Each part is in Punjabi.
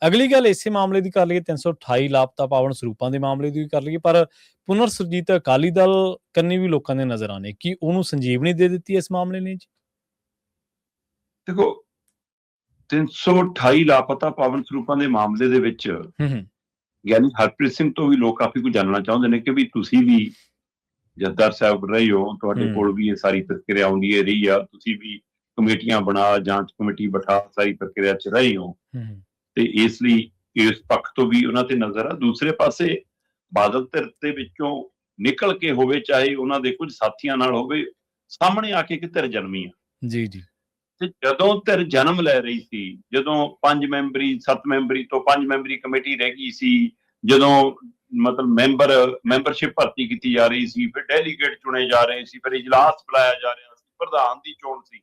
ਅਗਲੀ ਗੱਲ ਇਸੇ ਮਾਮਲੇ ਦੀ ਕਰ ਲਈਏ, 328 ਲਾਪਤਾ ਪਾਵਨ ਸਰੂਪਾਂ ਦੇ ਮਾਮਲੇ ਦੀ ਵੀ ਕਰ ਲਈਏ, ਪਰ ਪੁਨਰ ਸੁਰਜੀਤ ਅਕਾਲੀ ਦਲ ਕੰਨੀ ਵੀ ਲੋਕਾਂ ਦੇ ਨਜ਼ਰ ਆਉਂਦੇ ਕਿ ਉਹਨੂੰ ਸੰਜੀਵਨੀ ਦੇ ਦਿੱਤੀ ਇਸ ਮਾਮਲੇ ਨੇ ਜੀ। ਦੇਖੋ 328 ਲਾਪਤਾ ਪਾਵਨ ਸਰੂਪਾਂ ਦੇ ਮਾਮਲੇ ਦੇ ਵਿੱਚ ਗਿਆਨੀ ਹਰਪ੍ਰੀਤ ਸਿੰਘ ਤੋਂ ਵੀ ਲੋਕ ਕਾਫੀ ਕੁਝ ਜਾਣਨਾ ਚਾਹੁੰਦੇ ਨੇ ਕਿ ਵੀ ਤੁਸੀਂ ਵੀ ਜਥੇਦਾਰ ਸਾਹਿਬ ਰਹੇ ਹੋ, ਤੁਹਾਡੇ ਕੋਲ ਵੀ ਇਹ ਸਾਰੀ ਪ੍ਰਕਿਰਿਆ ਆਉਂਦੀ ਹੈ ਰਹੀ ਆ, ਤੁਸੀਂ ਵੀ ਕਮੇਟੀਆਂ ਬਣਾ, ਜਾਂਚ ਕਮੇਟੀ ਬਿਠਾ ਸਾਰੀ ਪ੍ਰਕਿਰਿਆ 'ਚ ਰਹੇ ਹੋ, ਤੇ ਇਸ ਲਈ ਇਸ ਪੱਖ ਤੋਂ ਵੀ ਉਹਨਾਂ ਤੇ ਨਜ਼ਰ ਆ। ਦੂਸਰੇ ਪਾਸੇ ਬਾਦਲ ਧਿਰ ਦੇ ਵਿੱਚੋਂ ਨਿਕਲ ਕੇ ਹੋਵੇ, ਚਾਹੇ ਉਹਨਾਂ ਦੇ ਕੁਝ ਸਾਥੀਆਂ ਨਾਲ ਹੋਵੇ, ਸਾਹਮਣੇ ਆ ਕੇ ਇੱਕ ਧਿਰ ਜਨਮੀ ਆ ਜੀ ਜੀ। ਤੇ ਜਦੋਂ ਧਿਰ ਜਨਮ ਲੈ ਰਹੀ ਸੀ, ਜਦੋਂ 5 ਮੈਂਬਰੀ 7 ਮੈਂਬਰੀ ਤੋਂ 5 ਮੈਂਬਰੀ ਕਮੇਟੀ ਰਹਿ ਗਈ ਸੀ, ਜਦੋਂ ਮਤਲਬ ਮੈਂਬਰਸ਼ਿਪ ਭਰਤੀ ਕੀਤੀ ਜਾ ਰਹੀ ਸੀ, ਫਿਰ ਡੈਲੀਗੇਟ ਚੁਣੇ ਜਾ ਰਹੇ ਸੀ, ਫਿਰ ਇਜਲਾਸ ਬੁਲਾਇਆ ਜਾ ਰਿਹਾ ਸੀ, ਪ੍ਰਧਾਨ ਦੀ ਚੋਣ ਸੀ,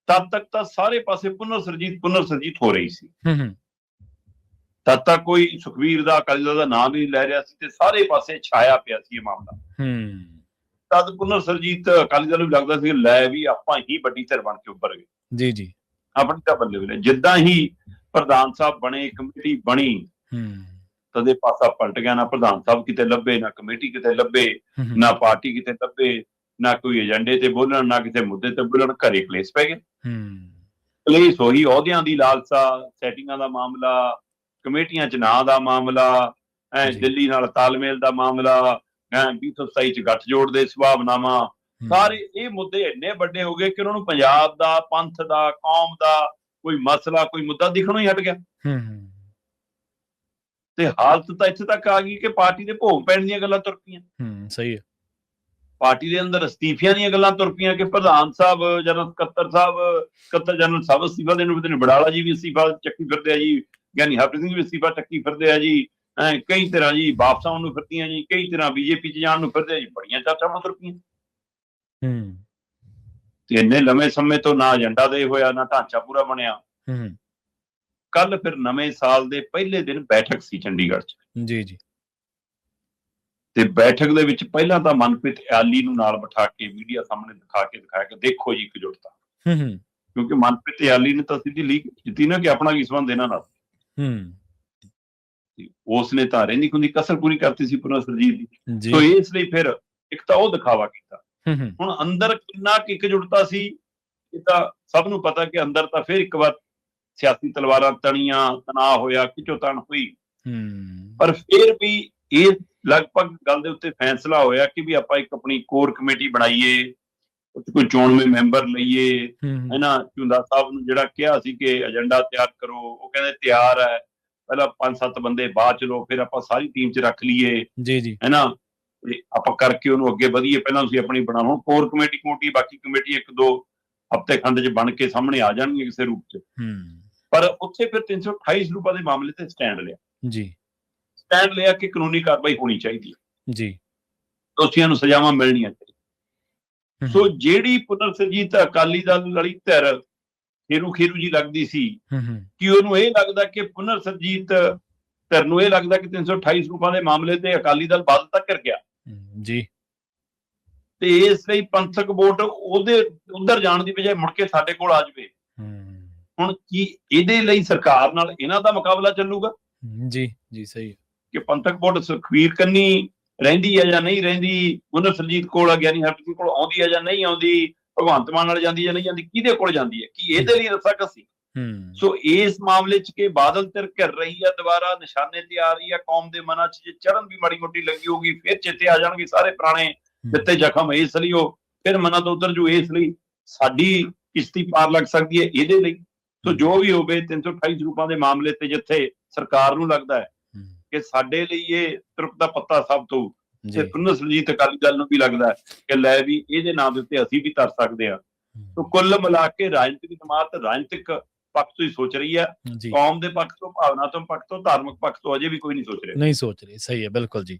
ਤਦ ਤੱਕ ਤਾਂ ਸਾਰੇ ਪਾਸੇ ਪੁਨਰ ਸਰਜੀਤ ਹੋ ਰਹੀ ਸੀ। ਤਦ ਤੱਕ ਕੋਈ ਸੁਖਬੀਰ ਦਾ ਅਕਾਲੀ ਦਲ ਦਾ ਨਾਮ ਨਹੀਂ ਲੈ ਰਿਹਾ ਸੀ ਤੇ ਸਾਰੇ ਪਾਸੇ ਛਾਇਆ ਪਿਆ ਸੀ ਇਹ ਮਾਮਲਾ। ਤਦ ਪੁਨਰ ਸਰਜੀਤ ਅਕਾਲੀ ਦਲ ਨੂੰ ਲੱਗਦਾ ਸੀ ਲੈ ਵੀ ਆਪਾਂ ਹੀ ਵੱਡੀ ਧਿਰ ਬਣ ਕੇ ਉੱਭਰ ਗਏ ਜੀ ਜੀ, ਆਪਣੀ ਤਾਂ ਬੱਲੇ ਬੱਲੇ। ਜਿੱਦਾਂ ਹੀ ਪ੍ਰਧਾਨ ਸਾਹਿਬ ਬਣੇ, ਕਮੇਟੀ ਬਣੀ, ਤਦੇ ਪਾਸਾ ਪਲਟ ਗਿਆ। ਨਾ ਪ੍ਰਧਾਨ ਸਾਹਿਬ ਕਿਤੇ ਲੱਭੇ, ਨਾ ਕਮੇਟੀ ਕਿਤੇ ਲੱਭੇ, ਨਾ ਪਾਰਟੀ ਕਿਤੇ ਲੱਭੇ, ਨਾ ਕੋਈ ਏਜੰਡੇ ਤੇ ਬੋਲਣ, ਨਾ ਕਿਸੇ ਮੁੱਦੇ ਤੇ ਬੋਲਣ, ਘਰੇ ਕਲੇਸ਼ ਪੈ ਗਏ। ਕਲੇਸ਼ ਹੋਈ, ਅਹੁਦਿਆਂ ਦੀ ਲਾਲਸਾ, ਸੈਟਿੰਗਾਂ ਦਾ ਮਾਮਲਾ, ਕਮੇਟੀਆਂ ਚ ਨਾਂ ਦਾ ਮਾਮਲਾ, ਦਿੱਲੀ ਨਾਲ ਤਾਲਮੇਲ ਦਾ ਮਾਮਲਾ, 2027 ਚ ਗੱਠਜੋੜ ਦੇ ਸੰਭਾਵਨਾਵਾਂ, ਸਾਰੇ ਇਹ ਮੁੱਦੇ ਇੰਨੇ ਵੱਡੇ ਹੋ ਗਏ ਕਿ ਉਹਨਾਂ ਨੂੰ ਪੰਜਾਬ ਦਾ, ਪੰਥ ਦਾ, ਕੌਮ ਦਾ ਕੋਈ ਮਸਲਾ, ਕੋਈ ਮੁੱਦਾ ਦਿਖਣੋਂ ਹੀ ਹਟ ਗਿਆ। ਤੇ ਹਾਲਤ ਤਾਂ ਇੱਥੇ ਤੱਕ ਆ ਗਈ ਕਿ ਪਾਰਟੀ ਦੇ ਭੋਗ ਪੈਣ ਦੀਆਂ ਗੱਲਾਂ ਤੁਰ ਪਈਆਂ। ਸਹੀ ਹੈ। ਪਾਰਟੀ ਦੇ ਅੰਦਰ ਅਸਤੀਫਿਆਂ ਦੀਆਂ ਗੱਲਾਂ ਤੁਰ ਪਈਆਂ ਕਿ ਪ੍ਰਧਾਨ ਸਾਹਿਬ, ਜਨਰਲ ਸਕੱਤਰ ਜਨਰਲ ਸਾਹਿਬ ਅਸਤੀਫਾ ਦੇਣ ਨੂੰ ਫਿਰਦੇ ਨੇ, ਬਡਾਲਾ ਜੀ ਵੀ ਅਸਤੀਫਾ ਚੱਕੀ ਫਿਰਦੇ ਆ ਜੀ, ਗਿਆਨੀ ਹਰਪ੍ਰੀਤ ਸਿੰਘ ਵੀ ਅਸਤੀਫਾ ਚੱਕੀ ਫਿਰਦੇ ਆ ਜੀ, ਕਈ ਤਰ੍ਹਾਂ ਜੀ ਵਾਪਸ ਆਉਣ ਨੂੰ ਫਿਰਦੀਆਂ ਜੀ, ਕਈ ਤਰ੍ਹਾਂ ਬੀਜੇਪੀ ਚ ਜਾਣ ਨੂੰ ਫਿਰਦੇ ਆ ਜੀ, ਬੜੀਆਂ ਚਰਚਾਵਾਂ ਤੁਰ ਪਈਆਂ। ਤੇ ਇੰਨੇ ਲੰਮੇ ਸਮੇਂ ਤੋਂ ਨਾ ਏਜੰਡਾ ਦੇ ਹੋਇਆ, ਨਾ ਢਾਂਚਾ ਪੂਰਾ ਬਣਿਆ। ਕੱਲ ਫਿਰ ਨਵੇਂ ਸਾਲ ਦੇ ਪਹਿਲੇ ਦਿਨ ਬੈਠਕ ਸੀ ਚੰਡੀਗੜ੍ਹ ਚ। ਜੀ ਜੀ। ਤੇ ਬੈਠਕ ਦੇ ਵਿੱਚ ਪਹਿਲਾਂ ਤਾਂ ਮਨਪ੍ਰੀਤ ਇਆਲੀ ਨੂੰ ਨਾਲ ਬਿਠਾ ਕੇ ਮੀਡੀਆ ਸਾਹਮਣੇ ਦਿਖਾਇਆ ਕਿ ਦੇਖੋ ਜੀ ਇਕਜੁੱਟਤਾ, ਕਿਉਂਕਿ ਮਨਪ੍ਰੀਤ ਇਆਲੀ ਨੇ ਤਾਂ ਸਿੱਧੀ ਲੀਕ ਕੀਤੀ ਨਾ ਕਿ ਆਪਣਾ ਕੀ ਸੰਬੰਧ ਇਹਨਾਂ ਨਾਲ। ਉਸਨੇ ਤਾਂ ਰਹਿੰਦੀ ਖੁੰਦੀ ਕਸਰ ਪੂਰੀ ਕਰਤੀ ਸੀ ਪੁਨਰ ਸਰਜੀਤ ਦੀ। ਸੋ ਇਸ ਲਈ ਫਿਰ ਇੱਕ ਤਾਂ ਉਹ ਦਿਖਾਵਾ ਕੀਤਾ। ਹੁਣ ਅੰਦਰ ਕਿੰਨਾ ਕੁ ਇਕਜੁੱਟਤਾ ਸੀ ਇਹ ਤਾਂ ਸਭ ਨੂੰ ਪਤਾ ਕਿ ਅੰਦਰ ਤਾਂ ਫਿਰ ਇੱਕ ਵਾਰ ਸਿਆਸੀ ਤਲਵਾਰਾਂ ਤਣੀਆਂ, ਤਣਾਅ ਹੋਇਆ, ਖਿੱਚੋਤਾਣ ਹੋਈ, ਪਰ ਫਿਰ ਵੀ ਇਹ ਲਗਭਗ ਗੱਲ ਦੇ ਉੱਤੇ ਫੈਸਲਾ ਹੋਇਆ ਕਿ ਵੀ ਆਪਾਂ ਇੱਕ ਆਪਣੀ ਕੋਰ ਕਮੇਟੀ ਬਣਾਈਏ, ਕੋਈ ਚੋਣਵੇਂ ਮੈਂਬਰ ਲਈਏ। ਝੁੰਦਾ ਸਾਹਿਬ ਨੂੰ ਜਿਹੜਾ ਕਿਹਾ ਸੀ ਕਿ ਏਜੰਡਾ ਤਿਆਰ ਕਰੋ, ਉਹ ਕਹਿੰਦੇ ਤਿਆਰ ਹੈ, ਪਹਿਲਾਂ 5-7 ਬੰਦੇ ਬਾਅਦ ਚ ਲਓ, ਫਿਰ ਆਪਾਂ ਸਾਰੀ ਟੀਮ ਚ ਰੱਖ ਲਈਏ ਆਪਾਂ ਕਰਕੇ ਉਹਨੂੰ ਅੱਗੇ ਵਧੀਏ। ਪਹਿਲਾਂ ਤੁਸੀਂ ਆਪਣੀ ਬਣਾਓ, ਹੁਣ ਕੋਰ ਕਮੇਟੀ, ਬਾਕੀ ਕਮੇਟੀ 1-2 ਹਫ਼ਤੇ ਖੰਡ ਚ ਬਣ ਕੇ ਸਾਹਮਣੇ ਆ ਜਾਣਗੇ ਕਿਸੇ ਰੂਪ ਚ। ਪਰ ਉੱਥੇ ਫਿਰ 328 ਸਰੂਪਾਂ ਦੇ ਮਾਮਲੇ ਤੇ ਸਟੈਂਡ ਲਿਆ ਕਿ ਕਾਨੂੰਨੀ ਕਾਰਵਾਈ ਹੋਣੀ ਚਾਹੀਦੀ ਹੈ ਜੀ, ਦੋਸ਼ੀਆਂ ਨੂੰ ਸਜ਼ਾਵਾਂ ਮਿਲਣੀਆਂ ਚਾਹੀਦੀਆਂ। ਸੋ ਜਿਹੜੀ ਪੁਨਰ ਸਰਜੀਤ ਅਕਾਲੀ ਦਲ ਵਾਲੀ ਧਿਰ ਖੇਰੂ ਜੀ ਲੱਗਦੀ ਸੀ ਕਿ ਉਹਨੂੰ ਇਹ ਲੱਗਦਾ ਕਿ ਪੁਨਰ ਸਰਜੀਤ ਧਿਰ ਨੂੰ ਇਹ ਲੱਗਦਾ ਕਿ 328 ਸਰੂਪਾਂ ਦੇ ਮਾਮਲੇ ਤੇ ਅਕਾਲੀ ਦਲ ਬਾਦਲ ਤੱਕ ਕਰ ਗਿਆ ਜੀ, ਤੇ ਇਸ ਲਈ ਪੰਥਕ ਵੋਟ ਉਹਦੇ ਉਧਰ ਜਾਣ ਦੀ ਬਜਾਏ ਮੁੜ ਕੇ ਸਾਡੇ ਕੋਲ ਆ ਜਾਵੇ। ਹੁਣ ਕੀ ਇਹਦੇ ਲਈ ਸਰਕਾਰ ਨਾਲ ਇਹਨਾਂ ਦਾ ਮੁਕਾਬਲਾ ਚੱਲੂਗਾ? ਜੀ ਸਹੀ ਹੈ ਕਿ ਪੰਥਕ ਵੋਟ ਸੁਖਬੀਰ ਕੰਨੀ ਰਹਿੰਦੀ ਹੈ ਜਾਂ ਨਹੀਂ ਰਹਿੰਦੀ, ਪੁਨਰ ਸਰਜੀਤ ਕੋਲ, ਗਿਆਨੀ ਹਰਪ੍ਰੀਤ ਕੋਲ ਆਉਂਦੀ ਹੈ ਜਾਂ ਨਹੀਂ ਆਉਂਦੀ, ਭਗਵੰਤ ਮਾਨ ਨਾਲ ਜਾਂਦੀ ਜਾਂ ਨਹੀਂ ਜਾਂਦੀ, ਕਿਹਦੇ ਕੋਲ ਜਾਂਦੀ ਹੈ, ਕੀ ਇਹਦੇ ਲਈ ਰੱਸਾਕੱਸੀ? ਸੋ ਇਸ ਮਾਮਲੇ ਚ ਕਿ ਬਾਦਲ ਧਿਰ ਘਿਰ ਰਹੀ ਆ, ਦੁਬਾਰਾ ਨਿਸ਼ਾਨੇ ਤੇ ਆ ਰਹੀ ਆ, ਕੌਮ ਦੇ ਮਨਾਂ ਚ ਜੇ ਚੜ੍ਹਨ ਵੀ ਮਾੜੀ ਮੋਟੀ ਲੱਗੀ ਹੋਊਗੀ, ਫਿਰ ਚੇਤੇ ਆ ਜਾਣਗੇ ਸਾਰੇ ਪੁਰਾਣੇ ਦਿੱਤੇ ਜ਼ਖਮ। ਇਸ ਲਈ ਉਹ ਫਿਰ ਮਨਾਂ ਤੋਂ ਉਤਰ ਜੂ, ਇਸ ਲਈ ਸਾਡੀ ਕਿਸ਼ਤੀ ਪਾਰ ਲੱਗ ਸਕਦੀ ਹੈ ਇਹਦੇ ਲਈ। ਸੋ ਜੋ ਵੀ ਹੋਵੇ 328 ਸਰੂਪਾਂ ਦੇ ਮਾਮਲੇ ਤੇ ਜਿੱਥੇ ਸਰਕਾਰ ਨੂੰ ਲੱਗਦਾ ਹੈ ਕਿ ਸਾਡੇ ਲਈ ਇਹ ਤ੍ਰਿਪਤ ਦਾ ਪੱਤਾ ਸਭ ਤੋਂ, ਤੇ ਪੁਨਰ ਸਰਜੀਤ ਅਕਾਲੀ ਦਲ ਨੂੰ ਵੀ ਲੱਗਦਾ ਹੈ ਕਿ ਲੈ ਵੀ ਇਹਦੇ ਨਾਂ ਦੇ ਉੱਤੇ ਅਸੀਂ ਵੀ ਤਰ ਸਕਦੇ ਹਾਂ। ਸੋ ਕੁੱਲ ਮਿਲਾ ਕੇ ਰਾਜਨੀਤਿਕ ਜਮਾਤ ਰਾਜਨੀਤਿਕ ਪੱਖ ਤੋਂ ਹੀ ਸੋਚ ਰਹੀ ਹੈ, ਕੌਮ ਦੇ ਪੱਖ ਤੋਂ, ਭਾਵਨਾਤਮਕ ਪੱਖ ਤੋਂ, ਧਾਰਮਿਕ ਪੱਖ ਤੋਂ ਅਜੇ ਵੀ ਕੋਈ ਨਹੀਂ ਸੋਚ ਰਿਹਾ। ਸਹੀ ਹੈ, ਬਿਲਕੁਲ ਜੀ।